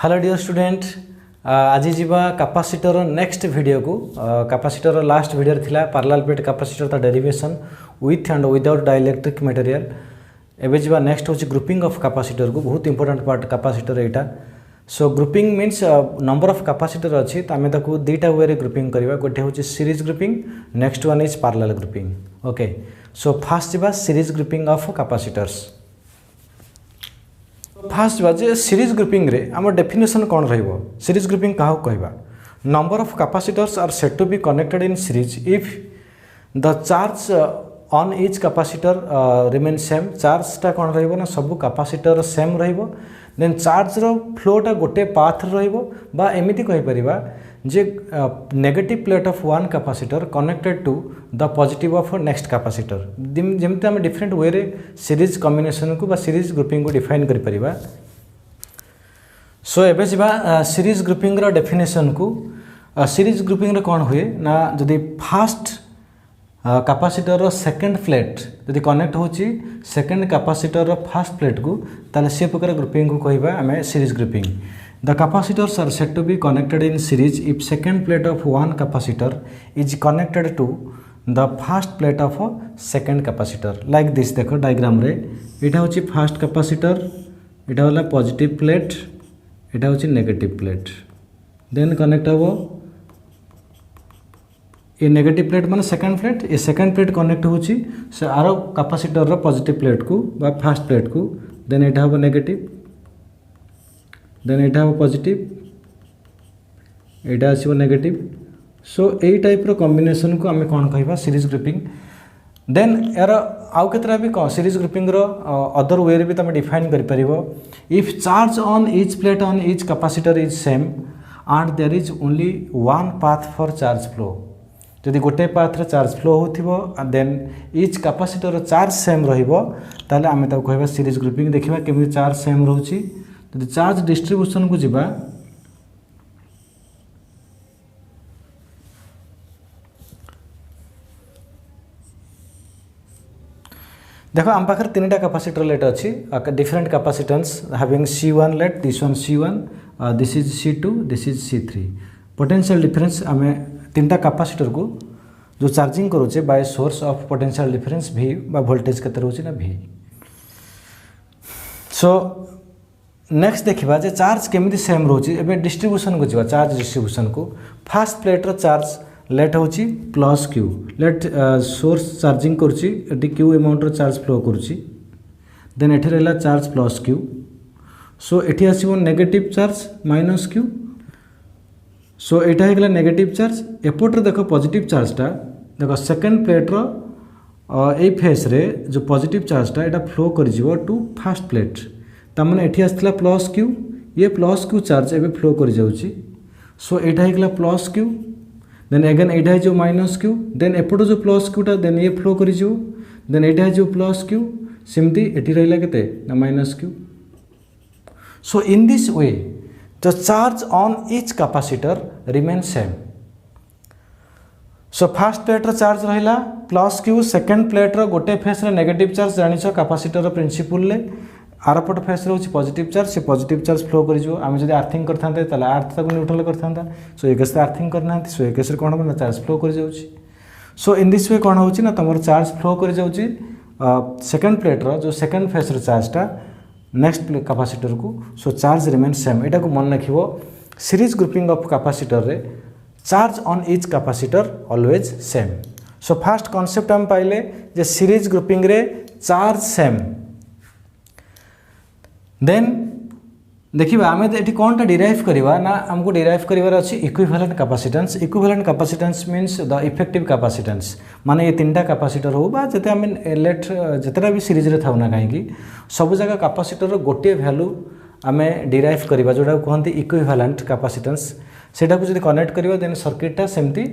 Hello dear student आज जीवा capacitor next video को कैपेसिटर लास्ट वीडियो थिला पैरेलल प्लेट कैपेसिटर ता derivation with and without dielectric material एबे जीवा नेक्स्ट होची ग्रुपिंग ऑफ कैपेसिटर को बहुत इंपोर्टेंट पार्ट कैपेसिटर एटा so grouping means number of capacitor अच्छी तो आम ताको दुईटा वे रे ग्रुपिंग करवा गोटे हूँ series grouping next one is parallel grouping okay so first जीवा series grouping of capacitors first जीवा जे सीरीज ग्रुपिंग रे आम डेफिनेशन कौन रहिबो सीरीज ग्रुपिंग काहू कहबा number of capacitors are set to be connected in series if the charge on each capacitor remain same चार्जटा कौन रहिबो ना सब कैपेसिटर सेम रहिबो देन चार्ज रो फ्लोटा गोटे पाथ रहिबो बा एमिति कहि परिबा जे negative plate of one capacitor connected to the positive of next capacitor जेमते हम डिफरेंट वे रे सीरीज कॉम्बिनेशन को बा सीरीज ग्रुपिंग को डिफाइन करि परिबा सो एबे जिबा सीरीज ग्रुपिंग रो डेफिनेशन को सीरीज ग्रुपिंग रे कोन हुए ना जदी फास्ट कैपेसिटर सेकेंड प्लेट यदि कनेक्ट होची सेकेंड कैपेसिटर फास्ट प्लेट को ताले से प्रकार ग्रुपिंग को कहबा हमें series grouping the capacitors are set to be connected in series if second plate of one capacitor is connected to the first plate of second capacitor like this देखो diagram रे एटा होची फास्ट कैपेसिटर एटा होला positive plate एटा होची negative plate then connect हो ये negative plate माने second plate ये सेकंड प्लेट कनेक्ट होची से आरो कैपेसिटर रो पॉजिटिव प्लेट को बा फास्ट प्लेट को देन एटा हो नेगेटिव देन एटा हो पॉजिटिव एटा आसीबो नेगेटिव सो एई टाइप रो कॉम्बिनेशन को हमें कोन कहबा सीरीज ग्रुपिंग देन यार आउ केतरा भी सीरीज ग्रुपिंग रो अदर वे रे भी तमे डिफाइन करि परिबो if charge on each plate on each capacitor is same and there is only one path for charge flow जदि गोटे पाथरे चार्ज फ्लो होथिबो then each capacitor charge same रहिबो ताले आमे ताको कहबा सीरीज ग्रुपिंग देखिबा केमि चार्ज सेम रहउची जदि चार्ज डिस्ट्रीब्यूशन को जिबा देखो आम पाखर तीनटा कैपेसिटर लेट अच्छी different capacitance having C1 let this one C1 this is C2 this is C3 potential difference आमे तीनटा कैपेसिटर को जो चार्जिंग करूचे by source of potential difference V बा वोल्टेज केते रहउची ना V सो नेक्स्ट देखिबा जे चार्ज केमिति सेम रहउची एबे डिस्ट्रीब्यूशन को जिबा चार्ज डिस्ट्रीब्यूशन को फर्स्ट प्लेट रो चार्ज लेट होची plus Q let source charging करूची एटी Q अमाउंट रो चार्ज फ्लो करूची देन एठी रहला चार्ज प्लस Q सो एठी आसीबो negative charge minus Q so एटा हेगला नेगेटिव चार्ज एपोटर देखो पॉजिटिव चार्जटा देखो सेकंड प्लेट रो ए फेस रे जो पॉजिटिव चार्जटा एटा फ्लो कर जिवो टू फर्स्ट प्लेट ता माने एठी आस्तला प्लस Q ये प्लस Q चार्ज एबे फ्लो कर जाउची सो एटा हेगला प्लस Q देन अगेन एटा जो माइनस Q देन एपोटर जो प्लस Q टा देन ये फ्लो कर जिवो देन एटा जो प्लस Q सिमती एठी रहला केते ना minus Q so in this way the charge on each capacitor remain same so first plate row charge रहिला प्लस Q सेकंड प्लेट रो गोटे फेस रे नेगेटिव चार्ज जानिछो कैपेसिटर रो प्रिंसिपल ले आरपट फेस रे होची पॉजिटिव चार्ज से पॉजिटिव चार्ज फ्लो करि जो हम जदी अर्थिंग करथांते तला अर्थ तक न्यूट्रल करथांता सो एकेस अर्थिंग करना सो एकेस रे कोन बना चार्ज फ्लो करि जाउची सो इन दिस वे कोन होची ना तमर चार्ज फ्लो करि जाउची सेकंड प्लेट रो जो सेकंड फेस रो चार्जटा नेक्स्ट कैपेसिटर को सो चार्ज रिमेन सेम एटा को मन रखिबो सीरीज ग्रुपिंग ऑफ कैपेसिटर रे charge on each capacitor always same so first concept हम पाइले जे सीरीज ग्रुपिंग रे चार्ज सेम देन देखिबा आमे एठी कोनटा डिराइव करबा ना हमको डिराइव करिवार अछि equivalent capacitance means the effective capacitance माने ये तीनटा कैपेसिटर हो बा जते हम लेट जतरा भी सीरीज रे थाउ ना काहेकि सब जगह कैपेसिटर गोटे वैल्यू आमे डिराइव करबा जोडा कहंती इक्विवेलेंट कैपेसिटेंस सेटा को जदी कनेक्ट करबा देन सर्किटटा सेमती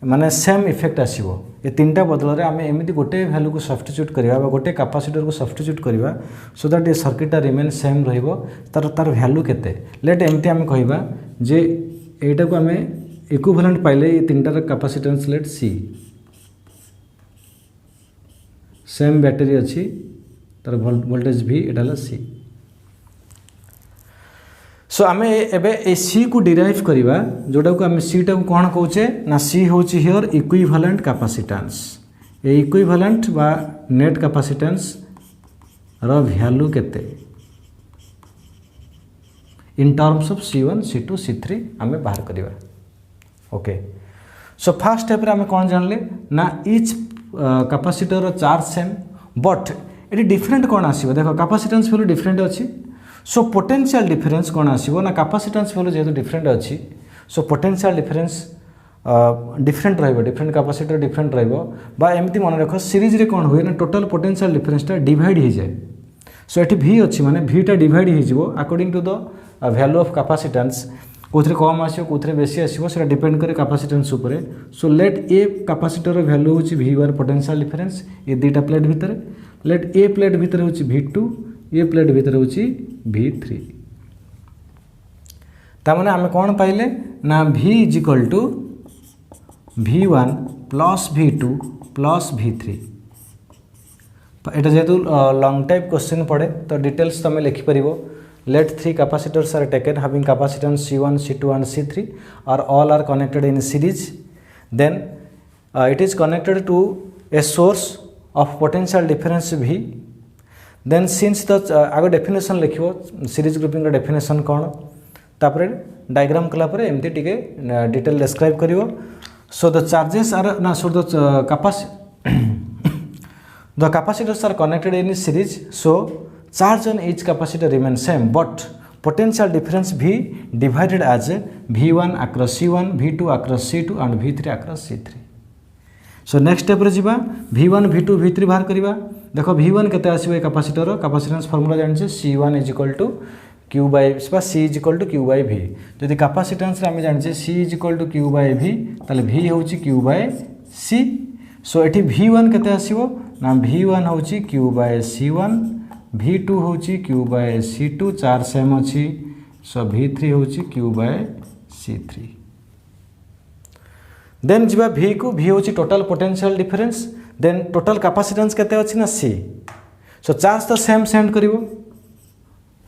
माने सेम इफेक्ट आसीबो ये तीनटा बदल रे आमे एमिति गोटे वैल्यू को सब्स्टिट्यूट करबा बा गोटे कैपेसिटर को सब्स्टिट्यूट करबा सो दैट ये सर्किटटा रिमेन सेम रहइबो तार वैल्यू केते लेट एमिति आमे कहबा जे एटा को आमे इक्विवेलेंट पाइले ये तीनटा रे capacitance let C same battery अछि तार वोल्टेज V एटा ला C सो आम ए सी को डिराइव करवा जोटा को आम सी टाक कौन कौचे ना सी हूँ here equivalent capacitance A equivalent बा नेट कैपेसिटेंस रो वैल्यू केते in terms of C1 C2 C3 आम बाहर करवा ओके। सो फर्स्ट स्टेप रे आम कौन जानले ना etch capacitor charge same but ये डिफरेंट कौन आसो देख कैपेसिटेंस वैल्यू डिफरेंट अच्छी सो पोटेंशियल डिफरेंस कौन आसो ना कैपेसिटेंस वैल्यू जेहेतु डिफरेंट अच्छी सो पोटेंशियल डिफरेंस डिफरेंट रहिबो डिफरेंट कैपेसिटर डिफरेंट रहिबो बा एमती मन रख सीरीज रे कौन हुए ना टोटल पोटेंशियल डिफरेंसटा डिवाइड हो जाए सो ये भी अच्छी माने भीटा डिवाइड हो according to the value of capacitance कौन कम आसो कौन बेसी आसो से डिपेंड करे कैपेसिटेंस उपर so let a capacitor value हूँ V1 पोटेंशियल डिफरेंस ये दुटा प्लेट भितर लेट ए प्लेट भितर हूँ V2 ये प्लेट भितर हूँ V3 तामाने आमे कौन पाइले ना V is equal to V1 plus V2 plus V3 एटा जेहेतु लॉन्ग टाइप क्वेश्चन पड़े तो डिटेल्स तुम लिखिपर let three capacitors are taken having capacitance C1 C2 and C3 are all are connected in series then it is connected to a source of potential difference V then since the आगे definition लिखिबो series grouping रो definition कौन तापरे diagram कला परे एमती टिके detail describe करिवो so the charges are na so the the capacitors are connected in series so charge on each capacitor remains same but potential difference V divided as V1 across C1 V2 across C2 and V3 across C3 so next step रे जिबा V1 V2 V3 बाहर करिबा देखो V1 केते आसीबो a capacitor capacitance formula जानि छै C1 = Q by C = Q by V जदि capacitance रे हम जानि छै C = Q by V ताले V होउची Q by C सो एठी V1 केते आसीबो ना V1 होउची Q by C1 V2 होउची Q by C2 चार सेम अछि सो V3 होउची Q by C3 देन जिबा V को V होउची total potential difference then total capacitance केते अछि ना C सो चार्ज तो सेम सेंड करिवो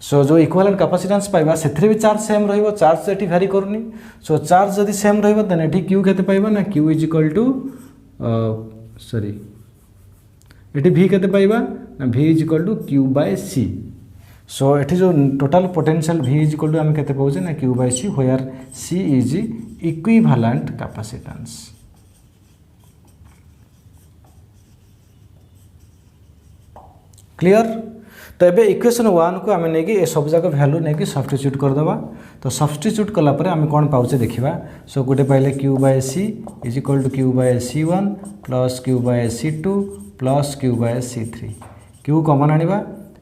सो जो इक्विवेलेंट कैपेसिटेंस पाइबा सेथरे भी चार्ज सेम रहिबो चार्ज एठी वेरी करनी सो चार्ज जदि सेम रहिबो देन एठी Q केते पाइबा ना Q = एठी V केते पाइबा ना V = Q by C सो एठी जो टोटल पोटेंशियल V = हम केते पाउजे ना Q by C where C is equivalent capacitance clear तो एबे इक्वेशन 1 को आम नहीं ए सब जाक वैल्यू नहीं सब्स्टिट्यूट करदे तो सब्स्टिट्यूट कलापर आम कौन पाचे देखा सो गोटे पाइले Q by C = Q by C1 plus Q by C2 प्लस Q by C3 Q common आनिबा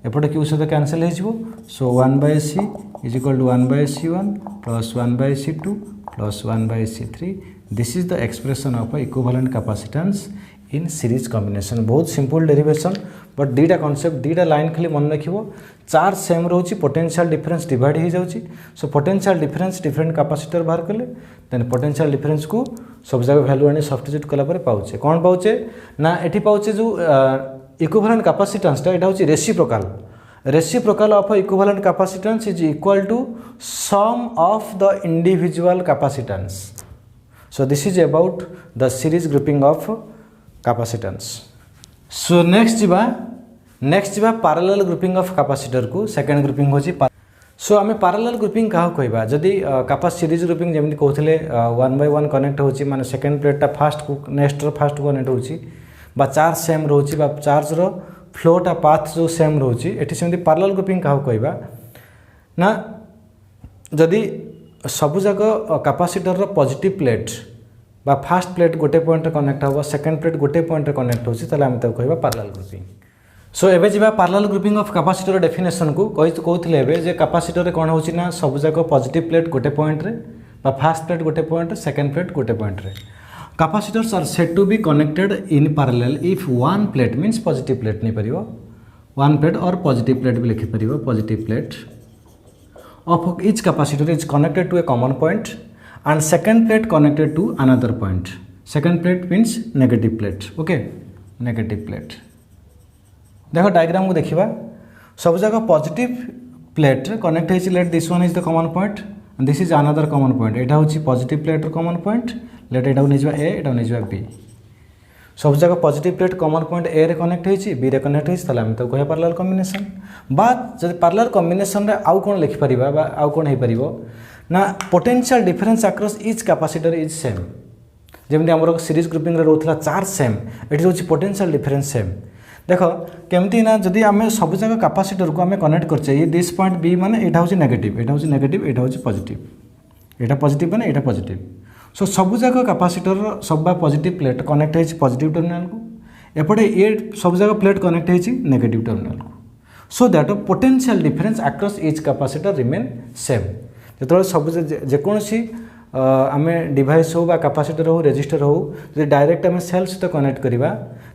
एपटे Q सहित कैंसिल हो so 1 by C = 1 by C1 plus 1 by C2 plus 1 by C3 this is the expression of equivalent capacitance in series combination बहुत simple derivation but दुईटा concept दुईटा line खाली मन रखिबो चार्ज सेम रोची पोटेंशियल डिफरेंस डिवाइड हो जाउची so potential difference different capacitor बाहर कले देन पोटेंशियल डिफरेंस को सब जगह वैल्यू आनी सब्स्टिट्यूट कला पर पाउचे कौन पाउचे ना एठी पाउचे जो इक्विवेलेंट कैपेसिटेंस टा एटा होची reciprocal of equivalent capacitance is equal to sum of the individual capacitance so this is about the series grouping of capacitance so next जीवा पैरेलल ग्रुपिंग ऑफ कैपेसिटर को सेकंड ग्रुपिंग होची so आमे parallel grouping का कहबा जदी series grouping जेमि कहथले 1 by 1 connect होची माने सेकंड प्लेट ता फर्स्ट को नेक्स्ट रो फर्स्ट कनेक्ट होची बा चार्ज सेम रोची बा चार्ज रो फ्लो ता पाथ जो सेम रोची एठी सेमि पैरेलल ग्रुपिंग का कहबा ना जदी सब जगह कैपेसिटर रो पॉजिटिव प्लेट बा फर्स्ट प्लेट गोटे पॉइंट कनेक्ट हो सेकंड प्लेट गोटे पॉइंट कनेक्ट होची तले हम त कहबा पैरेलल ग्रुपिंग सो एबे जिबा parallel grouping of capacitor definition को कहथिले एबे जे कैपेसिटर रे कोन होची ना सब जगह पॉजिटिव प्लेट गोटे पॉइंट रे बा फर्स्ट प्लेट गोटे पॉइंट सेकंड प्लेट गोटे पॉइंट रे capacitors are said to be connected in parallel if one plate means positive plate नहीं परिबो वन प्लेट और पॉजिटिव प्लेट भी लिखि परिबो positive plate of each capacitor is connected to a common point and second plate connected to another point second plate means negative plate okay negative plate देखो diagram को देखिबा सब जगह positive plate connect होइछि let this one is the common point and this is another common point एटा होछि positive plate रो common point let एटा नै जबा ए एटा नै जबा बी सब जगह positive plate common point A रे कनेक्ट होइछि बी रे कनेक्ट होइछि तले हम तो कहे पैरेलल कॉम्बिनेशन बात जदि पैरेलल कॉम्बिनेशन रे आउ कोन लिखि परिबा बा आउ कोन हे परिबो ना potential difference across each capacitor is same जेमति हमर सीरीज ग्रुपिंग रे रहउथला चार्ज सेम एठी होछि पोटेंशियल डिफरेंस सेम देखो केमती ना जदि आम सब जगह कैपेसिटर को आम कनेक्ट करछे ये दिस पॉइंट बी माने एटा होछि नेगेटिव एटा होछि नेगेटिव एटा होछि पॉजिटिव एटा पॉजिटिव माने एटा पॉजिटिव सो सब जगह कैपेसिटर सब बा पॉजिटिव प्लेट कनेक्ट होछि पॉजिटिव टर्मिनल को एपटे ये सब जगह प्लेट कनेक्ट होछि नेगेटिव टर्मिनल को so that potential difference across each capacitor remain same जेतबे सब जेकोसी आम डिवाइस हो कैपेसिटर हो रेजिस्टर हो जो डायरेक्ट आम सेल सहित कनेक्ट करवा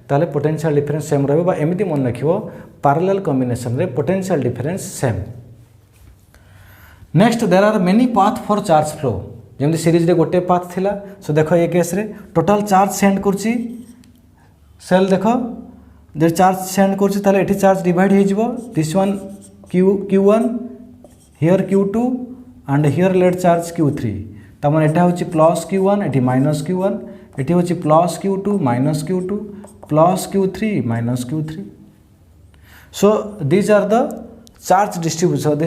ताले पोटेंशियल डिफरेंस सेम रहिबो बा एमिति मन रखिबो पैरेलल कॉम्बिनेशन रे potential difference same next there are many path for charge flow जेमति सीरीज रे गोटे पाथ थिला सो देखो ये केस रे टोटल चार्ज सेंड करछि सेल देखो जे चार्ज सेंड करछि ताले एठी चार्ज डिवाइड हे जिवो this one q1 here q2 and here let charge q3 तमन एटा होछि प्लस q1 एठी माइनस q1 एठी होछि plus q2 minus q2 plus q3 minus q3 so these are the charge distribution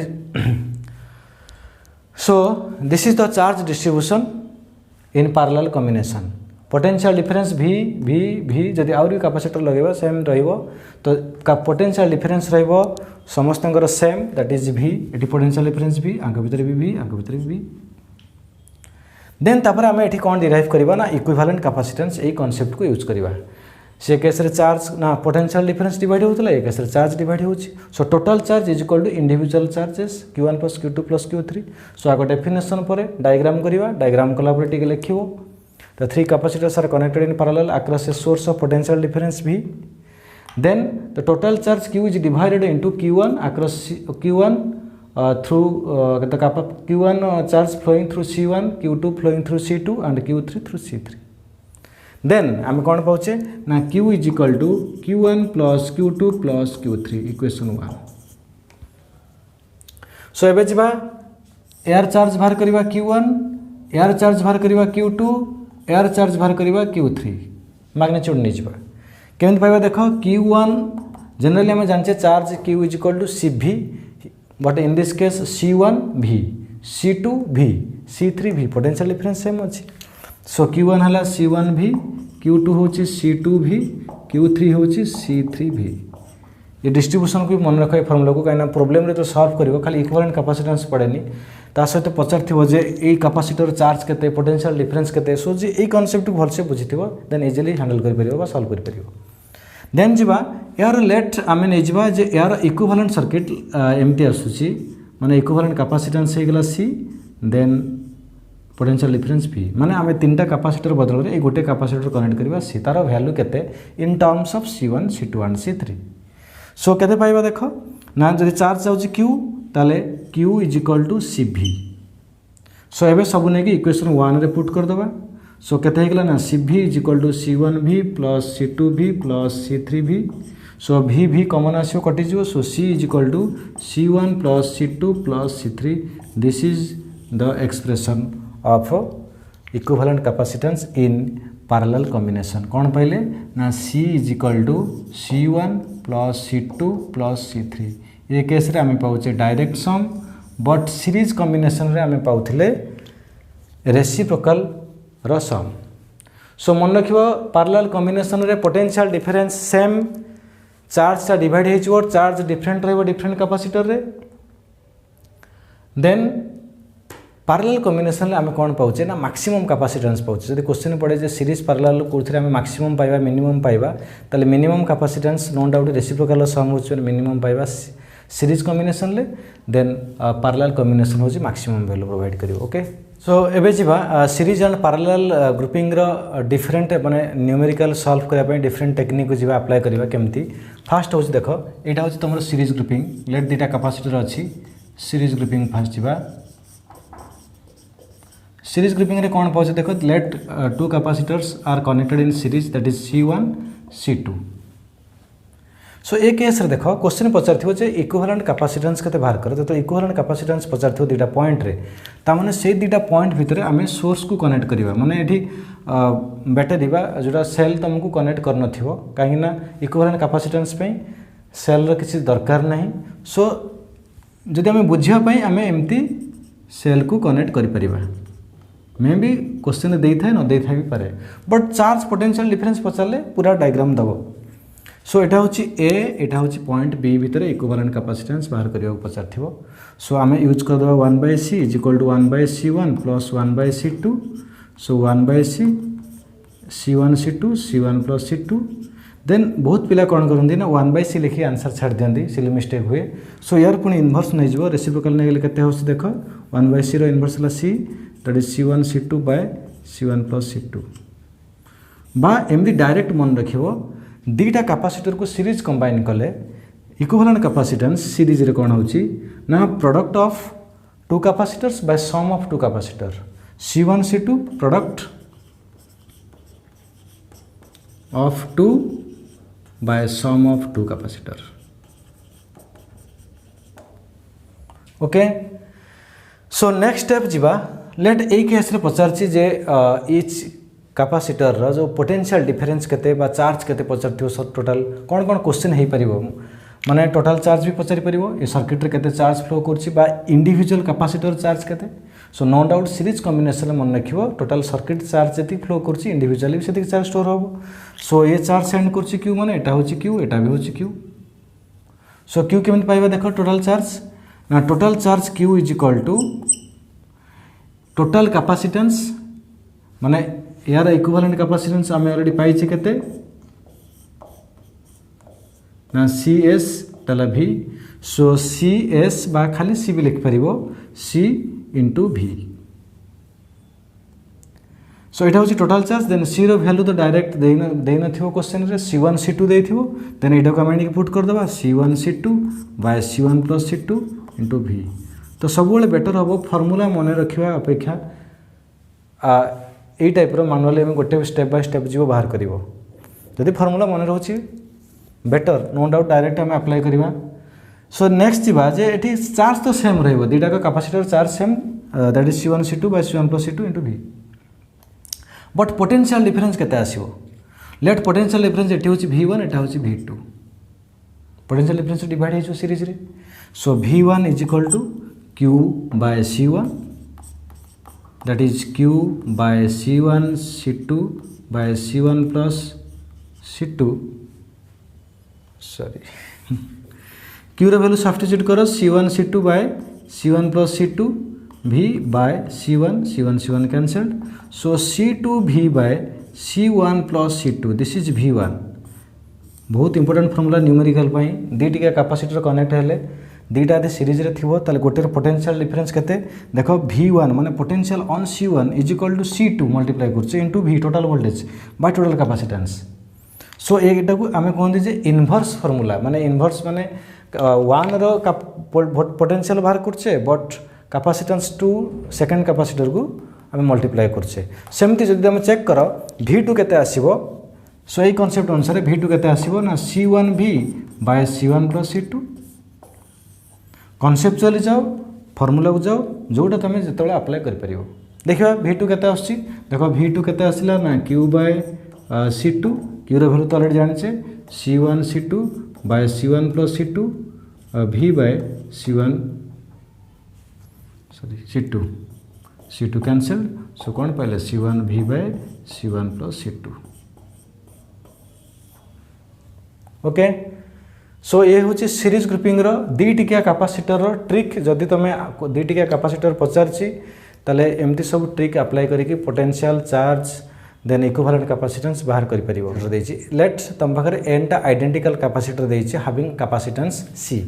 so this is the charge distribution in parallel combination potential difference v जदि आउरी capacitor लगेबा same रहइबो तो potential difference रहइबो समस्तंगर same that is v एटी potential difference v आंक भीतर v आंक भीतर v देन तापर हम एठी कोन डिराइव करबा ना इक्विवेलेंट कैपेसिटेंस ए कांसेप्ट को यूज करबा से केस रे चार्ज ना पोटेंशियल डिफरेंस डिवाइड होतला ए केस रे चार्ज डिवाइड होछि so total charge is equal to individual charges q1 + q2 + q3 so आगो डेफिनेशन परे डायग्राम करिवा डायग्राम कला परे टिके लिखिबो the three capacitors are connected in parallel across a source of potential difference v then the total charge q is divided into q1 across q1 through the q1 charge flowing through c1 q2 flowing through c2 and q3 through c3 then आम कौन पाचे ना q is equal to q1 + q2 + q3 equation 1 so एबे जबा air charge बाहर करबा q1 air charge बाहर करबा q2 एयर चार्ज बाहर करबा q3 मैग्नीट्यूड नै जबा केमति पाइबा देखो q1 जनरली हम जानचे charge q is equal to cv but in this case c1 v c2 v c3 v potential difference same अछि सो q1 हला c1 v q2 होची c2 v q3 होची c3 v ये distribution को मन रखो फॉर्मूला को कहीं प्रॉब्लम रे तो सॉल्व करिवो खाली इक्विवेलेंट कैपेसिटेंस पड़ेनी ता सहित पचारथिबो जे ए कैपेसिटर चार्ज केते पोटेंशियल डिफरेंस केते सो जे ए कांसेप्ट को भलसे बुझिथिबो देन इजीली हैंडल कर परिबो बा सॉल्व कर परिबो देन जिबा यार लेट आमे नै जिबा जे यार इक्विवेलेंट सर्किट एमटी आसुची माने इक्विवेलेंट कैपेसिटेंस हे गेला c then potential difference v माने आमे तीनटा कैपेसिटर बदल रे ए गोटे कैपेसिटर कनेक्ट करबा c तार वैल्यू केते in terms of c1 c2 and c3 so केते पाइबा देखो ना जदि चार्ज जाउची q ताले q is equal to cv so एबे सब ने कि इक्वेशन 1 रे पुट कर दबा सो केते हे गेला ना cv is equal to c1v + c2v + c3v so v common आसियो कटि जिवो so c is equal to c1 + c2 + c3 this is the expression of equivalent capacitance in parallel combination कौन पहले ना c is equal to c1 + c2 + c3 ये case रे हमें पाउचे direct sum but series combination रे हमें पाउथिले रेसिप्रोकल रो सम सो मन रखिबो पैरेलल कॉम्बिनेशन रे पोटेंशियल डिफरेंस सेम चार्ज ता डिवाइड हे जो चार्ज डिफरेंट रहबो डिफरेंट कैपेसिटर रे देन पैरेलल कॉम्बिनेशन आम कौन पाचे ना मैक्सिमम कैपेसिटेंस पाचे जब क्वेश्चन पड़े जे सीरीज पैरेलल कोथरे आम मैक्सिमम पाइबा मिनिमम पाइबा ताले minimum capacitance no doubt reciprocal sum होचे मिनिमम पाइबा सीरीज कॉम्बिनेशन ले देन पैरेलल कॉम्बिनेशन होची मैक्सिमम वैल्यू प्रोवाइड करिवो ओके सो एबे जिबा सीरीज एंड पैरेलल ग्रुपिंग रो डिफरेंट माने न्यूमेरिकल सॉल्व करिया पे डिफरेंट टेक्निक को जिबा अप्लाई करिवा केमती फर्स्ट होची देखो एटा होची तमरो सीरीज ग्रुपिंग लेट दीटा कैपेसिटर अछि सीरीज ग्रुपिंग फर्स्ट जिबा सीरीज ग्रुपिंग रे कौन पाचे देखो let two capacitors are connected in series that is C1 C2 so ए केस रे देखो क्वेश्चन पचार जे इक्विवेलेंट कैपेसिटेंस केते बाहर कर तो इक्विवेलेंट कैपेसिटेंस पचार दुईटा पॉइंट रे ता माने से दुईटा पॉइंट भितर आम सोर्स को कनेक्ट करवा माने एठी बैटरी बा जोटा सेल तुमको कनेक्ट कर नथिवो काहे ना इक्विवेलेंट कैपेसिटेंस पे सेल रो किसी दरकार नहीं सो जदि आम बुझिया पई आम एमती सेल को कनेक्ट करि परिबा मे भी क्वेश्चन दे थाए न दे थाए भी पारे बट चार्ज पोटेंशियल डिफरेंस पचारे पूरा डायग्राम दबो सो एटा होची ए एटा होची पॉइंट बी भितर इक्विवेलेंट कैपेसिटेंस बाहर करिया पचारथिबो सो आमे यूज कर दबा 1/c = 1/c1 + 1/c2 सो 1/c c1 c2 c1 + c2 then बहुत पिला कौन करती ना 1/c लिखी आंसर छाड़ दिखती सिली मिस्टेक हुए सो यार पुणी इनवर्स नहीं जीव रेसिप्रोकल नहीं गले केते होछि देख 1/c रो इनवर्स ला c that is c1 c2 / c1 + c2 बा एमदी डायरेक्ट मन रखिबो दीटा कैपेसिटर को सीरीज कंबाइन कले इक्विवेलेंट कैपेसिटेंस सीरीज रे कोन होछि ना product of two capacitors by sum of two capacitor c1 c2 product of two by sum of two capacitor okay so next step जीवा लेट ए केस रे पचारछि जे etch capacitor रो जो potential difference केते बा charge केते पचारथियो सब टोटल कोन कोन question हे परिबो माने total charge भी पचारि परिबो ए circuit रे केते चार्ज फ्लो करछि बा इंडिविजुअल कैपेसिटर चार्ज केते so no doubt series combination मन रखिबो टोटल सर्किट चार्ज जति फ्लो करछि इंडिविजुअली सेति चार्ज स्टोर होबो सो ये चार्ज सेंड करछि क्यू माने एटा होछि क्यू एटा भी होछि क्यू सो क्यू केमति पाइबा देखो टोटल चार्ज ना total charge Q = total capacitance माने यार इक्विवेलेंट कैपेसिटेंस आमे ऑलरेडी पाइछि केते ना CS तला भी सो CS बा खाली C भी लिख परिबो C * V सो एटा होछि टोटल चार्ज देन C रो वैल्यू तो डायरेक्ट देना थिवो क्वेश्चन रे C1 C2 देथिवो देन एटा को हम पुट कर दबा C1 C2 / C1 + C2 * V तो सब बेले बेटर होबो फार्मूला मने रखिबा अपेक्षा ए टाइप रो मैनुअली हम गोटे स्टेप बाय स्टेप जीवो बाहर करिवो जदि फार्मूला मने रहउछि बेटर नो डाउट डायरेक्ट हम अप्लाई करिवा सो नेक्स्ट जीवा जे एठी चार्ज तो सेम रहइबो दीटा का capacitor charge same that is C1 C2 / C1 + C2 * V but potential difference केते आसीबो लेट पोटेंशियल डिफरेंस एठी होछि V1 एटा होछि V2 पोटेंशियल डिफरेंस डिवाइड हेजो सीरीज रे सो V1 = Q / C1 that is Q / C1 C2 / C1 + C2 sorry Q रो value substitute करो C1 C2 / C1 + C2 V / C1 C1 cancelled so C2 V / C1 + C2 this is V1 बहुत important formula numerical पई दीटिका capacitor connect हेले दीटा यदि series रे थिवो ताले गोटे potential difference केते देखो V1 माने potential on C1 = C2 multiply करछ into V total voltage by total capacitance so एटा को आमे कहंदी जे इनवर्स फार्मूला माने इनवर्स माने 1 रो पोटेंशियल बाहर करछे बट कैपेसिटेंस 2 सेकंड कैपेसिटर को आमे मल्टीप्लाई करछे सेमति जदि हम चेक करो V2 केते आसीबो सो ए कांसेप्ट अनुसार V2 केते आसीबो ना C1V / C1 + C2 कॉन्सेप्चुअली जाओ फार्मूला को जाओ जोटा तुम जिते अप्लाई कर पारिबो देखिबा V2 केते आछि देखो V2 केते आसिला ना Q / C2 Q रो वैल्यू तो ऑलरेडी जानिछे C1 C2 / C1 + C2 V / C1 sorry C2 cancel so कौन पाइले C1 V / C1 + C2 okay so ये हूँ सीरीज ग्रुपिंग रो दी टिकिया कैपेसिटर रो ट्रिक जदि तुम दी टिकिया कैपेसिटर पचारछि ताले एमती सब ट्रिक अप्लाई करिकि potential charge then equivalent capacitance बाहर करि परिबो देछि लेट तुम पाखरे n टा आइडेंटिकल कैपेसिटर देछि having capacitance C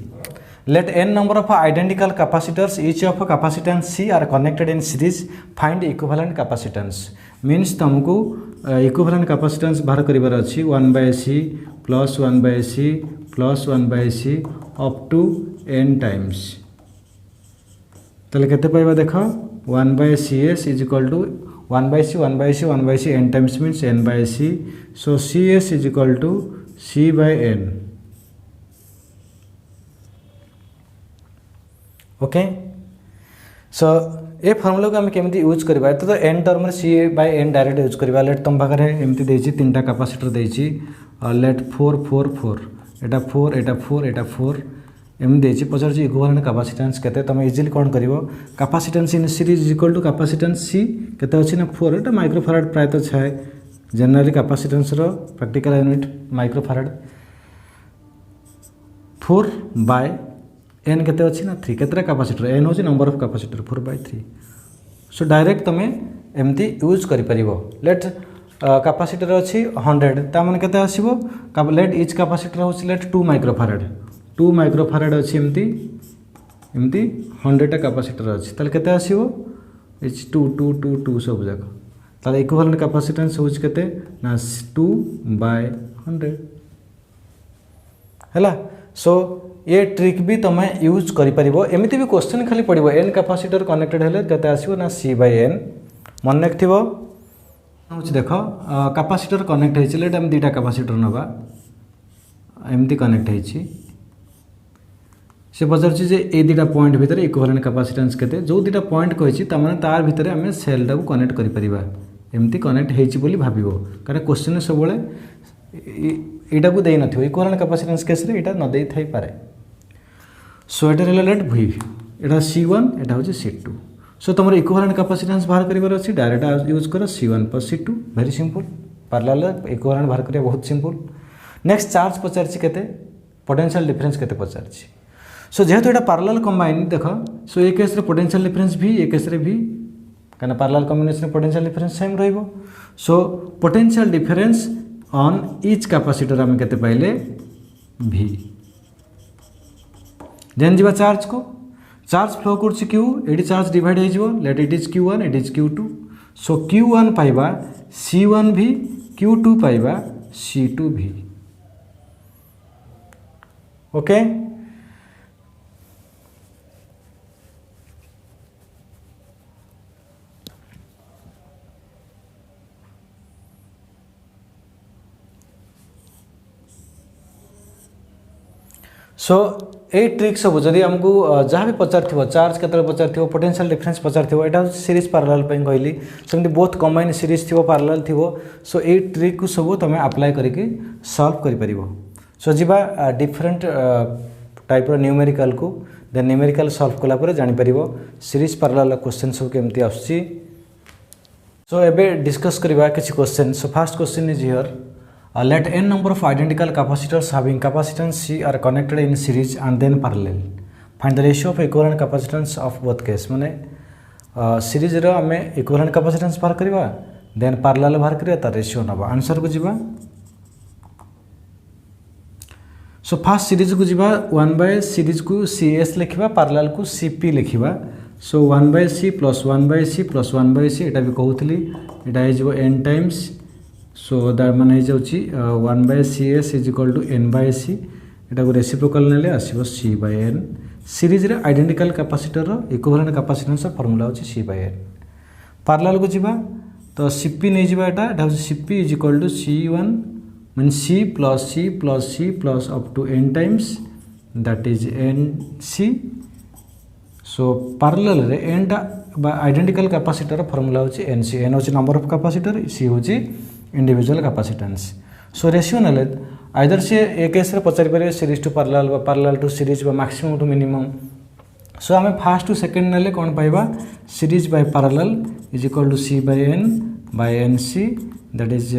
let n number of identical capacitors each of capacitance C are connected in series find equivalent capacitance means तुमको इक्विवेलेंट कैपेसिटेंस बाहर करिवार अछि 1/C + 1/C + 1/C up to n times तले केते पाइबा देखो 1/CS = 1/C 1/C 1/C n times means n/C so CS = C/n okay so ए formula को आम केमी यूज करवा तो n term C by n direct use करवा लेट तुम पाखे एमती देती 3टा कैपेसिटर देती लेट 4 4 4 एटा 4 एटा 4 एटा 4 एमती देती पचार इक्विवेलेंट कैपेसिटेंस केते तुम इजिली कौन कर capacitance in series equal to capacitance C केते अच्छी ना 4 एटा माइक्रोफाराड प्रायत छाए जनरली कैपेसिटेंस रो practical unit microfarad 4 by n केते अच्छी ना 3 केतरा कैपेसिटर एन होची number of capacitor 4 by 3 so direct तुम एमती यूज कर परिबो लेट कैपेसिटर अच्छी 100 ता माने केते आसीबो लेट इच कैपेसिटर होची लेट 2 माइक्रोफाराड अच्छी एमती 100 टा कैपेसिटर अच्छी ताले केते आसीबो इच 2 2 2 2 सब जाक ताले इक्विवेलेंट कैपेसिटेंस होची केते ना 2 बाय 100 हैला सो ये ट्रिक भी तुम यूज करमती भी क्वेश्चन खाली पड़ो एन कैपेसिटर कनेक्टेड हेले केते आसीबो ना सी बाय एन मन रखिथो देख कैपेसिटर कनेक्ट होइछि लेट हम 2टा कैपेसिटर नबा एमती कनेक्ट होइछि से पचार जे ए 2टा पॉइंट भितर इक्विवेलेंट कैपेसिटेंस केते जो 2टा पॉइंट कहिछि त माने तार भितर हम सेल टाको कनेक्ट करि परिबा एमती कनेक्ट होइछि बोली भाबिबो कारण क्वेश्चन सब बेले एटा को देई नथिबो इक्विवेलेंट कैपेसिटेंस केस रे एटा न देई थाई पारे सो एटा रिलेटेड वी एटा C1 एटा होची C2 सो तुम इक्विवेलेंट कैपेसिटेंस बाहर करिवार अछि डायरेक्ट यूज कर C1 + C2 very simple parallel equivalent बाहर करिया बहुत सिंपल नेक्स्ट चार्ज पचारछि केते पोटेंशियल डिफरेंस केते पचारछि सो जेहेतु एटा पैरेलल कंबाइन देख सो ए केस रे पोटेंशियल डिफरेंस भी ए केस रे भी काना parallel combination potential difference same रहइबो so potential difference on each capacitor आम केते पाइले V देन जीवा चार्ज को चार्ज फ्लो करछि Q एडी चार्ज डिवाइड हो let it is Q1 it is Q2 so Q1 पाइबा C1 भी Q2 पाइबा C2 भी ओके सो ए ट्रिक सब जदि हमको जहाँ भी पचार चार्ज केतले पचार पोटेंशियल डिफरेंस पचार एटा सीरीज पैरेलल पे कहली सेमती बहुत कंबाइन सीरीज थी पैरेलल थी सो ए ट्रिक को सब तुम अप्लाई करके सॉल्व कर परिबो सो जीवा डिफरेंट टाइप न्यूमेरिकल को देन न्यूमेरिकल सॉल्व कला पर जानि परिबो सीरीज पैरेलल क्वेश्चन सब केमती आछि सो एबे डिस्कस करबा किछि question so first question is here let n number of identical capacitors having capacitance C are connected in series and then parallel. Find the ratio of equivalent capacitance of both case. माने series रो हमें equivalent capacitance बाहर करबा then parallel बाहर करिया तार ratio नबा answer को जीवा सो फर्स्ट सीरीज को जीवा 1 बाय सीरीज को CS लिखिबा पैरेलल को CP लिखिबा so 1 by C plus 1 by C plus 1 by C एटा भी कहउथली एटा हे जीवो n टाइम्स सो दैट मान हो जाउची 1 by CS is equal to n by C एटा को रेसिप्रोकल नेले आसीबो C बाय n सीरीज रे आइडेंटिकल कैपेसिटर रो इक्विवेलेंट कैपेसिटेंस फार्मूला होची C बाय n पैरेलल को जीवा तो CP नै जीवा एटा हो CP is equal to C1 mean C plus up to n times that is NC so parallel रे n टा आइडेंटिकल कैपेसिटर फार्मूला होची NC n होची नंबर ऑफ कैपेसिटर C होची इंडिविजुअल कैपेसिटेंस सो रेशियो नेले either say ए case रे पचारि पारे series to parallel to series maximum to minimum so आमे फर्स्ट टू सेकंड नेले कोन पाइबा series by parallel is equal to C by n by NC that is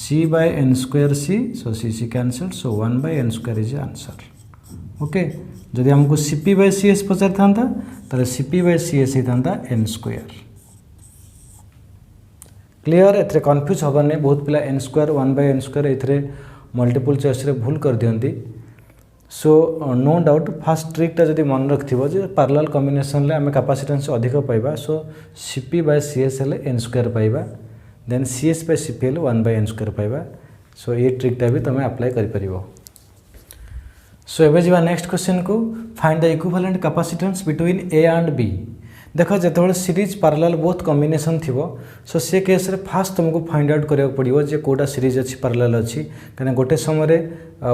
C by n square C so C cancelled so 1 by n square is answer okay जदि हमको CP by CS पचार थांता ताले CP by CS ही थांता n square clear एथरे confuse हबन नहीं बहुत पिला n square 1 by n square एथरे मल्टीपल चॉइस रे भूल कर दियंती so no doubt first trick ता जदि मन रखथिबो जे पैरेलल कॉम्बिनेशन ले हमें कैपेसिटेंस अधिक पाइबा सो CP बाय CS ले n स्क्वायर पाइबा देन CS बाय CP ले 1 बाय n स्क्वायर पाइबा सो ये ट्रिक ता भी तमे अप्लाई करि परिबो सो एबे जीवा नेक्स्ट क्वेश्चन को find the equivalent capacitance between A and B देख जो सीरीज पैरेलल बोथ कॉम्बिनेशन थिबो सो से केस रे फास्ट तुमको फाइंड आउट करिया पड़िबो जे कोटा सीरीज अछि पैरेलल अछि कने गोटे समय रे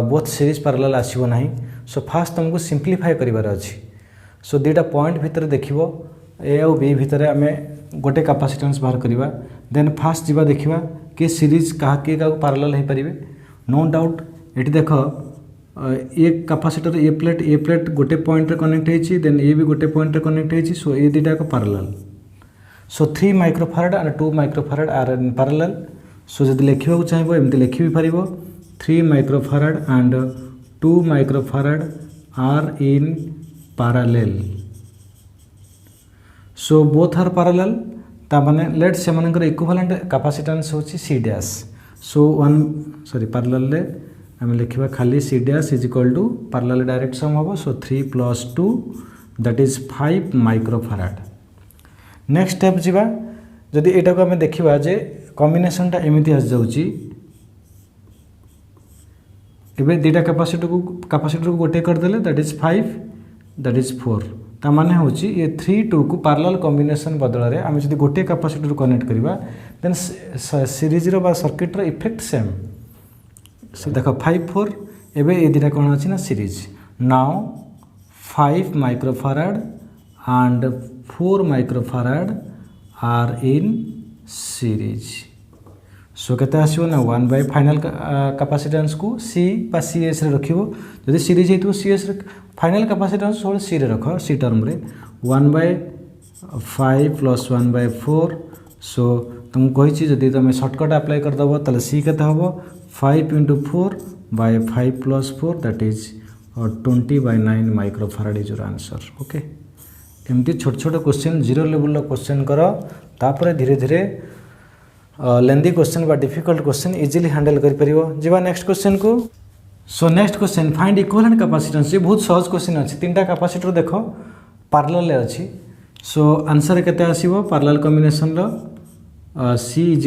बोथ सीरीज पैरेलल आसीबो नाही सो फास्ट तुमको सिंपलीफाई करिवार अछि सो दुईटा पॉइंट भितर देखिबो ए और बी भितर आमे गोटे कैपेसिटेंस बाहर करिबा देन फास्ट जीवा देखिबा कि सीरीज कहा के का पैरेलल हे परिबे नो डाउट एठी देखो ए कैपेसिटर ए प्लेट गोटे पॉइंट रे कनेक्ट हेछि देन ए भी गोटे पॉइंट रे कनेक्ट हेछि सो ए दुईटा को parallel so 3 microfarad and 2 microfarad are in parallel so जदि लिखिबा चाहिबो एमति लिखि भी पारिबो 3 microfarad and 2 microfarad are in parallel so both are parallel ता माने लेट से मानकर इक्विवेलेंट कैपेसिटेंस होची सी डैश सो पैरेलल रे हम लिखिबा खाली C dash is equal to parallel direct sum होबो so 3 + 2 that is 5 microfarad next step जीवा जदि एटा को हमें देखिबा जे कॉम्बिनेशन टा एमिति आस जाउची एबे दुईटा कैपेसिटर को गोटे कर देले दैट इज 5 दैट इज 4 ता माने होची ये 3 2 को पैरेलल कॉम्बिनेशन बदल रे हम जदि गोटे कैपेसिटर कनेक्ट करबा देन सीरीज रो बा सर्किट रो इफेक्ट सेम सो देखो 5 4 एबे ए दुईटा कोन अछि ना series now 5 microfarad and 4 microfarad are in series so केते आसीबो ना 1 बाय फाइनल कैपेसिटेंस को सी बा सीएस रे रखिबो जदि सीरीज हेतु सीएस रे फाइनल कैपेसिटेंस सोल सी रे रखो सी टर्म रे 1 बाय 5 + 1 बाय 4 सो तुम कहि छी जदि तुम शॉर्टकट अप्लाई कर दबो तले सी केते होबो 5 * 4 by 5 + 4 that is 20/9 microfarad is your answer okay एमती छोट छोट क्वेश्चन जीरो लेवल क्वेश्चन करो तापर धीरे धीरे लेंदी क्वेश्चन बा डिफिकल्ट क्वेश्चन इजीली हैंडल कर परिबो जीवा नेक्स्ट क्वेश्चन को so next question find equivalent capacitance ये बहुत सहज क्वेश्चन अछि तीनटा कैपेसिटर देखो पैरेलल अछि सो आंसर केते आसीबो पैरेलल कॉम्बिनेशन रो C =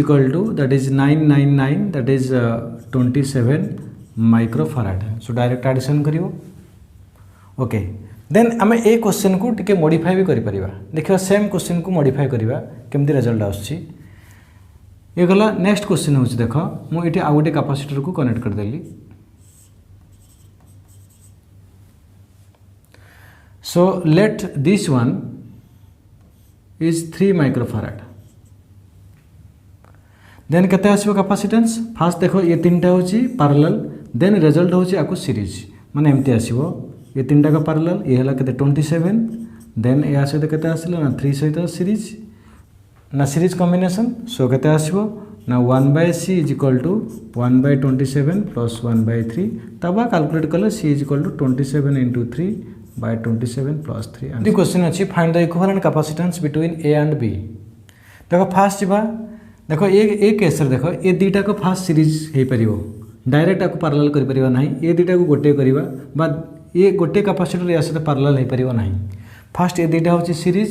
that is 999 that is 27 microfarad so direct addition करिवो ओके देन आम ए क्वेश्चन को टिके मॉडिफाई भी करि परिबा देखियो सेम क्वेश्चन को मॉडिफाई करिबा केमती रिजल्ट आछी ये गला नेक्स्ट क्वेश्चन होची देखो मु एठी आ गोटे कैपेसिटर को कनेक्ट कर देली so let this one is 3 microfarad then केते आसीबो कैपेसिटेंस फास्ट देखो ये तीनटा होची पैरेलल देन रिजल्ट होची आकु सीरीज माने एमती आसीबो ये तीनटा का पैरेलल ये हला केते 27 देन ए आसे केते आसिला ना 3 सहित सीरीज ना सीरीज कॉम्बिनेशन सो केते आसीबो ना 1/c = 1/27 + 1/3 तबा कैलकुलेट करले c = 27 * 3 by 27 + 3 दी क्वेश्चन अछि find the equivalent capacitance between a and b देखो फास्ट जीवा देखो ए केस रे देखो ए दुईटा को फास्ट सीरीज हे परिबो डायरेक्ट आको पैरेलल करि परिबा नाही ए दुईटा को गोटे करिबा बा ये गोटे कैपेसिटर या सहित पैरेलल हे परिबो नाही फास्ट ए दुईटा होची सीरीज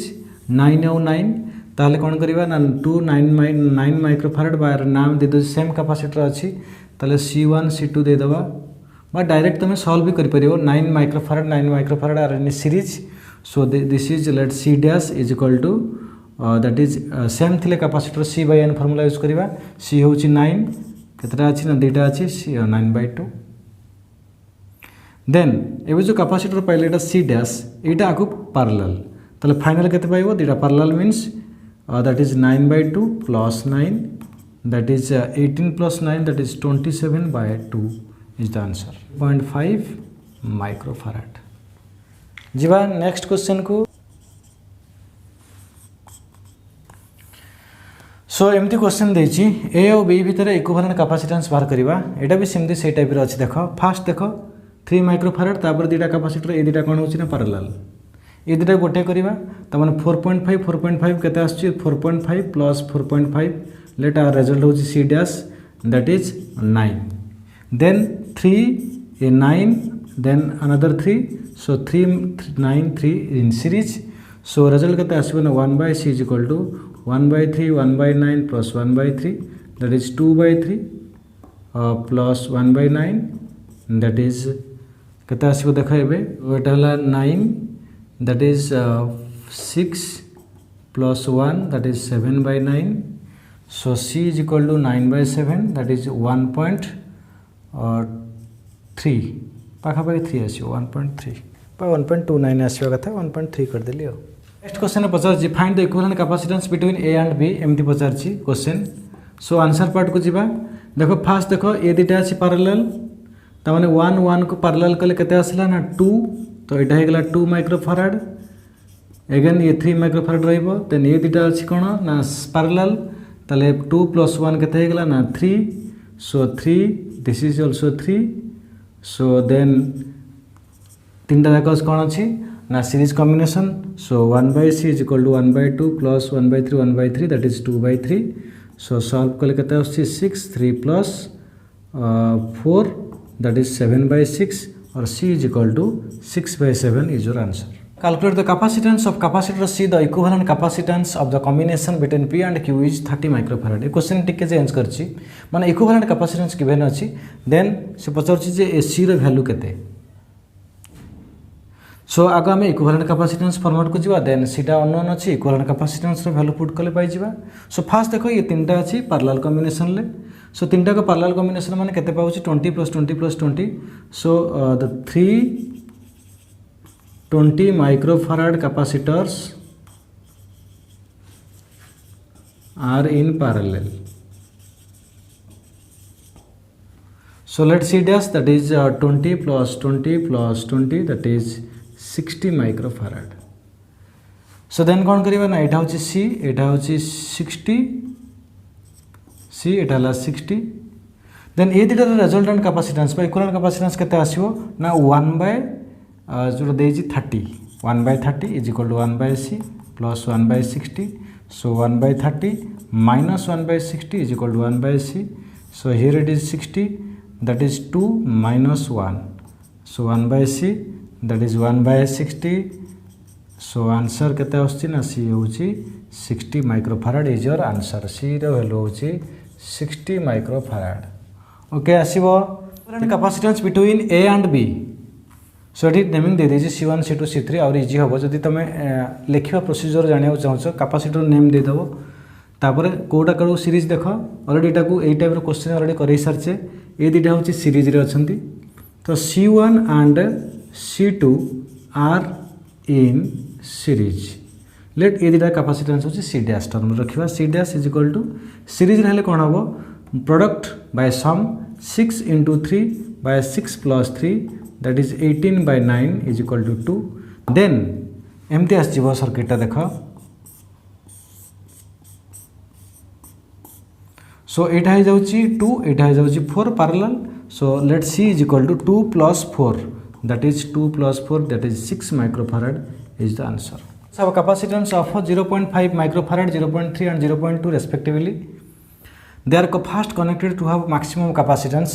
9 और 9 ताले कोन करिबा ना 9 माइक्रोफैराड बार नाम दे दो सेम कैपेसिटर अछि ताले C1 C2 दे दबा बा डायरेक्ट तुम सॉल्व भी करि परिबो 9 microfarad are in series so this is let C dash is equal to that is same थिले कैपेसिटर C/n फार्मूला यूज करिबा C होची 9 केतरा अछि ना दुईटा अछि 9/2 देन एबे जो कैपेसिटर पहिले एटा C डैश एटा आकु पैरेलल तले फाइनल केते पाइबो दुईटा parallel means that is 9/2 + 9 that is 18 + 9 that is 27/2 is the answer 0.5 microfarad जीवा नेक्स्ट क्वेश्चन को सो एमती क्वेश्चन देछि ए और बी भितर इक्विवेलेंट कैपेसिटेंस बाहर करिबा एटा भी सेमती से टाइप रे अछि देखो फास्ट देखो 3 माइक्रोफैराड तापर दुईटा कैपेसिटर ए दुईटा कोन होछि ना पैरेलल ए दुईटा गोटे करिबा त माने 4.5 केते आछि 4.5 + 4.5 लेट आवर रिजल्ट होछि C dash that is 9 then 3 a 9 then another 3 so 3 9 3 in series so result केते आसीबो ना 1/c = 1/3 1/9 plus 1/3 that is 2/3 plus 1/9 that is केते आसीबो देखो एबे एटा हला 9 that is 6 plus 1 that is 7/9 so c is equal to 9/7 that is 1.3 पाखा पाखी 3 आसीबो 1.3 1.29 आसवा कथा 1.3 करदेली। नेक्स्ट क्वेश्चन पचार find the equivalent capacitance between A and B एमती पचार क्वेश्चन। सो आंसर पार्ट को जीवा। देखो फास्ट देखो ये दुटा अच्छी पैरेलल ताने 1 1 को पैरेलल कले केते आसला ना 2 तो यहाँ होगा 2 माइक्रोफाराड एगेन ये 3 माइक्रोफाराड रहिबो देन ये दुटा अच्छी कौन ना पैरेलल ताले 2 + 1 केते होगा ना 3 so 3 this is also 3 so then तीनटा जाक कौन अच्छी ना series combination so 1/c = 1/2 + 1/3 1/3 that is 2/3 so solve कले केते आछि 6 3 + 4 दैट इज 7/6 और c = 6/7 is your answer. Calculate the capacitance of capacitor C. The equivalent capacitance of the combination between P and Q is 30 microfarad. ये question टिके change करछि माने equivalent capacitance given अछि then से पचारछि जे AC रो value केते। सो आगे आम इक्विवेलेंट कैपेसिटेंस फॉर्मेट को जीवा देन सीटा अननोन अच्छी इक्विवेलेंट कैपेसिटेंस रो वैल्यू पुट कले पाई जीवा। सो फास्ट देखो ये तीनटा अच्छी पैरेलल कॉम्बिनेशन ले सो तीनटा को पैरेलल कॉम्बिनेशन माने केते पाउछि 20 + 20 + 20 so the 320 microfarad capacitors are in parallel. So let's see this that is 20 + 20 + 20 that is 60 microfarad. So then कौन करिबा ना एटा होची C एटा होची 60 C एटा ला 60 देन ए दिटा रिजल्टेंट कैपेसिटेंस बा इक्विवेलेंट कैपेसिटेंस केते आसीबो ना 1 जो देजी 30 1/30 = 1/c + 1/60 so 1/30 - 1/60 = 1/c so here it is 60 that is 2 - 1 so 1/c that is 1/60 so answer केते आछि ना c होछि 60 microfarad is your answer c रो वैल्यू होछि 60 माइक्रोफाराड। ओके आसीबो capacitance between a and b so एटी नेमिंग दे देछि c1 c2 c3 और इजी होबो जदि तमे लेखिबा प्रोसीजर जानिया चाहछो कैपेसिटर नेम दे दबो तापर कोटा करू सीरीज देखो ऑलरेडी एटा को ए टाइप रो क्वेश्चन ऑलरेडी करै सरचे ए दिटा होछि सीरीज रे अछंती तो c1 and c2 are in series let ए दिटा कैपेसिटेंस होछि c डैश टर्म रखिबा c डैश = सीरीज रहले कोन हबो product by sum 6 * 3 by 6 + 3 that is 18/9 = 2 then एमती आसीबो सर्किटटा देखो सो एटा हो जाउची 2 एटा हो जाउची 4 parallel so let c = 2 + 4 that is 2 + 4 that is 6 microfarad is the answer. So capacitance of 0.5 microfarad 0.3 and 0.2 respectively they are fast connected to have maximum capacitance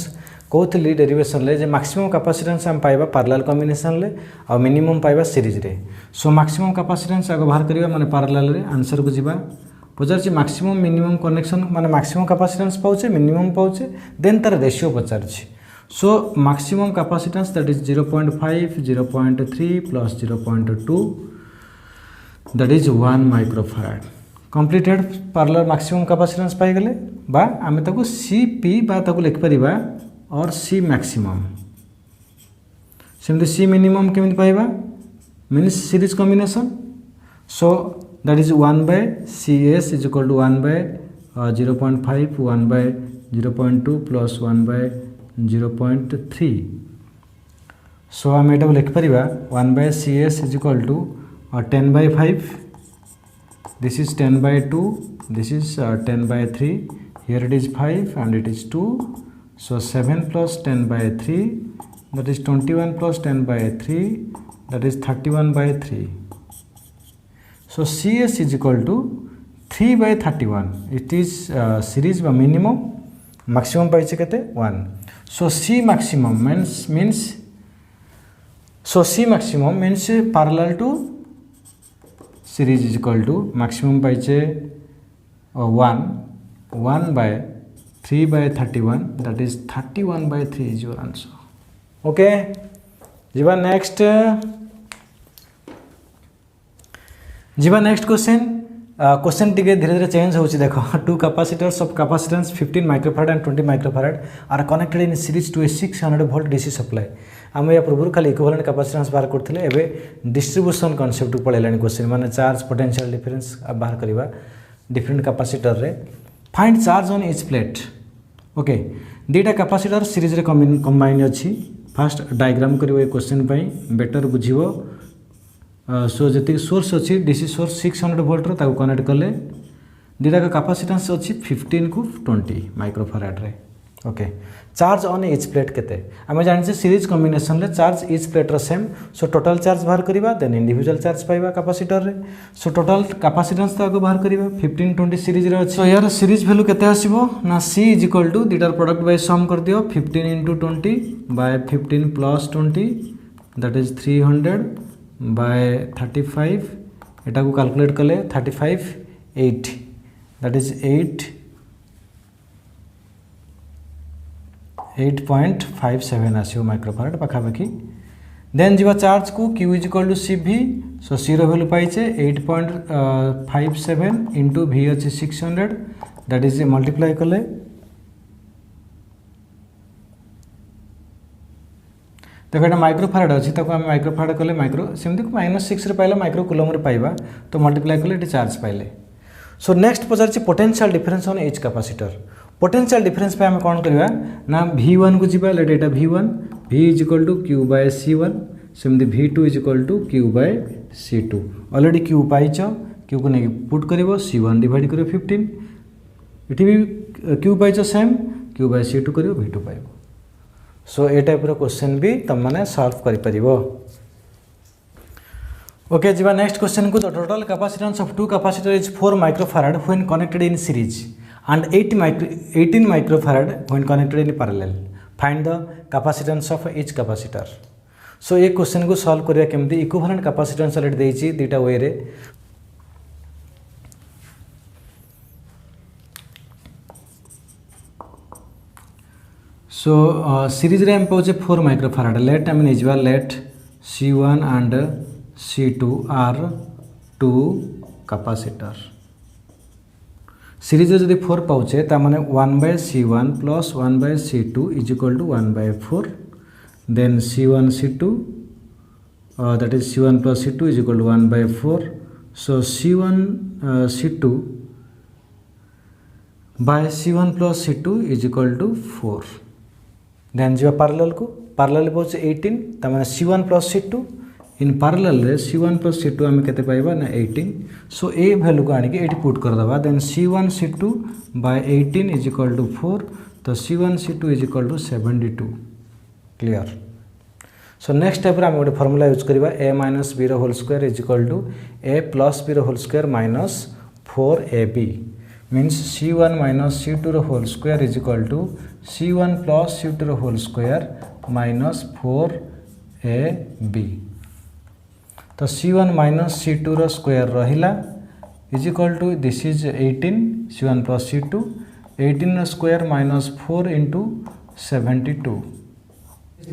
कोथली derivation ले जे maximum capacitance हम पाइबा पैरेलल कॉम्बिनेशन ले और minimum पाइबा series रे सो maximum capacitance आगे बाहर करिबा माने पैरेलल रे आंसर को जीवा पचारछि मैक्सिमम मिनिमम कनेक्शन माने मैक्सिमम कैपेसिटेंस पाउचे मिनिमम पाउचे देन तार रेशियो पचारछि so maximum capacitance that is 0.5 0.3 + 0.2 that is 1 microfarad completed parallel maximum capacitance पाई गेले बा आमे ताको सीपी बा ताको लिख परिबा और सी मैक्सिमम सेमती सी मिनिमम केमिति पाइबा means series combination so that is 1/cs = 1/0.5 1/0.2 + 1/0.3 so आम एटा लिख परिबा 1/cs = 10/5 this is 10/2 this is 10/3 here it is 5 and it is 2 so 7 + 10/3 that is 21 + 10/3 that is 31/3 so cs = 3/31 it is series by minimum maximum पाइছে केते 1 so c maximum means so c maximum means parallel to series = maximum पाइছে 1/3/31 that is 31/3 is your answer. Okay जीवा next question टिके धीरे धीरे change होची देखो two capacitors of capacitance 15 microfarad and 20 microfarad are connected in series to a 600 volt DC supply आम या पूर्व खाली इक्विवेलेंट कैपेसिटेंस बाहर करते एबे डिस्ट्रीब्यूशन कांसेप्ट पढ़ेलानी क्वेश्चन माने चार्ज पोटेंशियल डिफरेंस बाहर करवा डिफरेंट कैपेसिटर रे find charge on each plate okay दीटा capacitor series रे कंबाइन अच्छी फास्ट डायग्राम करिवो ए क्वेश्चन पई बेटर बुझिवो सो जति सोर्स अच्छी डीसी सोर्स 600 वोल्ट रो ताको कनेक्ट कले दीटा का कैपेसिटेंस अच्छी 15 को 20 माइक्रोफैराड रे okay charge on each plate केते आम जाने सीरीज कॉम्बिनेशन रे चार्ज ईच प्लेट रो सेम सो टोटल चार्ज बाहर करवा देन इंडिविजुअल चार्ज पाइबा कैपेसिटर रे सो टोटल कैपेसिटेंस तो आगे बाहर करवा 15 20 सीरीज रे अछि सो यार सीरीज वैल्यू केते आसीबो ना C इज इक्वल टू दीटार प्रोडक्ट बाय सम कर दियो 15 into 20 by 15 plus 20 that is 300 by 35 एटा को कैलकुलेट कले 35 8 दैट इज 8.57 आसो माइक्रोफैराड पाखापाखि देन जीवा चार्ज को Q is equal to CV so C रो वैल्यू पाइचे 8.57 इंटू V अच्छे 600 दैट इज मल्टीप्लाई कले देखो ये माइक्रोफैराड अच्छी आम माइक्रोफैराड कले माइक्रो सेमती -6 रे पाइला माइक्रो कूलम रे पाइबा तो मल्टीप्लाई कले ये चार्ज पाइले so next Pachar potential difference on each capacitor potential difference पे आम कौन करवा ना V1 को जीवा लेट एटा V1 V is equal to Q by C1 सेमती V2 is equal to Q by C2 already Q पाइच Q को नहीं पुट करिवो C1 डिवाइड करिवो 15 इठी भी Q पाइच सेम Q बाय C2 करिवो V2 पाइबो सो ए टाइप रो क्वेश्चन भी तुम माने सॉल्व करि परिबो ओके जीवा नेक्स्ट क्वेश्चन को the total capacitance of two capacitor is 4 microfarad when connected in series and 18 microfarad when connected in parallel. Find the capacitance of each capacitor. So ये question को solve करिया केमती equivalent capacitance लेट देइची दीटा वे रे सो सीरीज रे हम पाउचे 4 माइक्रोफैराड लेट आई मीन इजवा let C1 and C2 are two capacitor series जदि 4 पाउचे ता माने 1/C1 plus 1/C2 is equal to 1/4 then C1 C2 that is C1 plus C2 is equal to 1/4 so C1 C2 by C1 plus C2 is equal to 4 then जो parallel पाउचे 18 ता माने C1 plus C2 इन parallel रे C1 plus C2 आम केते पाइबा ना 18 सो ए value को आनी के एटी पुट कर दबा then C1 C2 by 18 is equal to 4 तो C1 C2 is equal to 72 clear so next step रे हम गोटे फार्मूला यूज करबा a minus b रो whole square is equal to a plus b रो whole square minus 4ab means C1 minus C2 रो whole square is equal to C1 plus C2 रो whole square minus 4ab तो C1 minus C2 रो square रहिला is equal to this is 18 C1 plus C2 18 रो square minus 4 into 72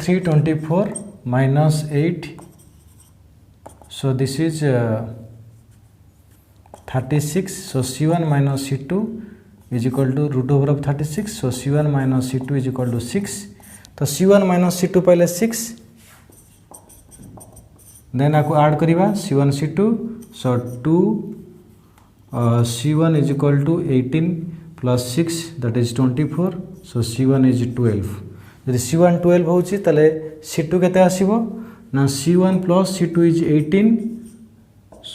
324 minus 8 so this is 36 so C1 minus C2 is equal to root over of 36 so C1 minus C2 is equal to 6 तो C1 minus C2 पहले 6 then आपको add करिवा C1 C2 so 2 C1 is equal to 18 plus 6 that is 24 so C1 is 12 यदि C1 12 होची तले C2 केते आसीबो ना C1 plus C2 is 18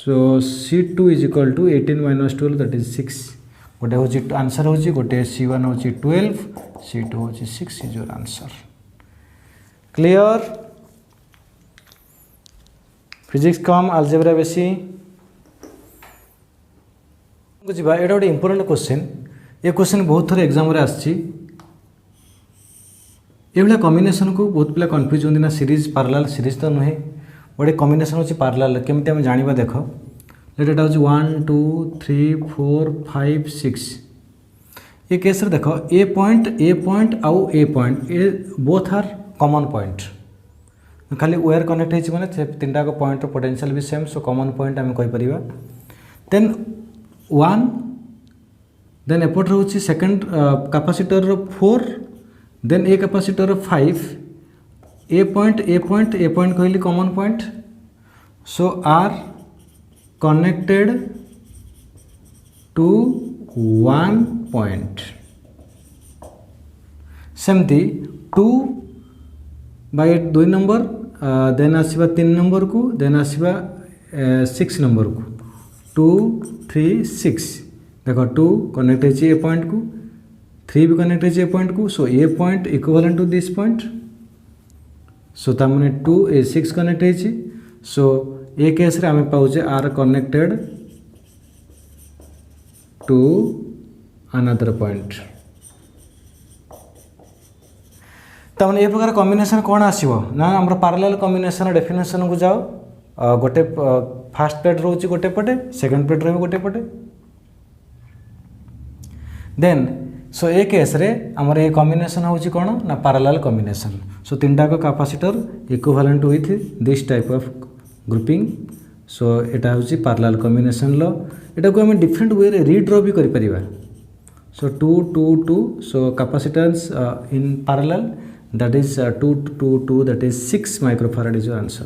so C2 is equal to 18 minus 12 that is 6 गोटे होची आंसर होची गोटे C1 होची 12 C2 होची 6 is your answer clear physics come algebra बेसी बुझा एटा गोटे इंपोर्टेंट क्वेश्चन ये क्वेश्चन बहुत थोड़ा एग्जाम रे आछि ये कॉम्बिनेशन को बहुत पिला कन्फ्यूज होती ना सीरीज पैरेलल सीरीज तो नुहे गोटे कॉम्बिनेशन होची पैरेलल केमती हम जानिबा देखो लेट एटा होची 1 2 3 4 5 6 ये केस रे देखो ए पॉइंट आउ ए पॉइंट ए बोथ आर कॉमन पॉइंट खाली वायर कनेक्ट होइछि माने तीनटा को पॉइंट रो पोटेंशियल भी सेम सो कॉमन पॉइंट हम कहि परिबा देन 1 देन एपोर्ट होछि सेकंड कैपेसिटर रो 4 देन ए कैपेसिटर रो 5 ए पॉइंट कहली common point, so are connected to one point. सेमती 2 बाय 2 नंबर, देन आसवा 3 नंबर को, देन आसवा 6 नंबर को, 2 3 6। देख 2 कनेक्ट है ए पॉइंट को, 3 भी कनेक्ट है ए पॉइंट को, सो ए point equivalent to this point. So तामने 2 ए 6 कनेक्ट है, सो ए केस रे आम पाऊे are connected to another point. तमाने ये प्रकार कॉम्बिनेशन कौन आसीबो ना हमर पैरेलल कॉम्बिनेशन डेफिनेशन को जाओ। गोटे फास्ट प्लेट रोची गोटे पटे, सेकंड प्लेट रही गोटे पटे। देन सो ए केस रे हमर ये कॉम्बिनेशन होची कोन ना पैरेलल कॉम्बिनेशन। सो तीनटा को capacitor equivalent with this type of grouping. So एटा होची पैरेलल कॉम्बिनेशन लो। एटा को हम डिफरेंट वे रे रीड्रॉ भी करि परिबा। So 2 2 2, so capacitance in parallel, that is 2 2 2, that is 6 microfarad is your answer.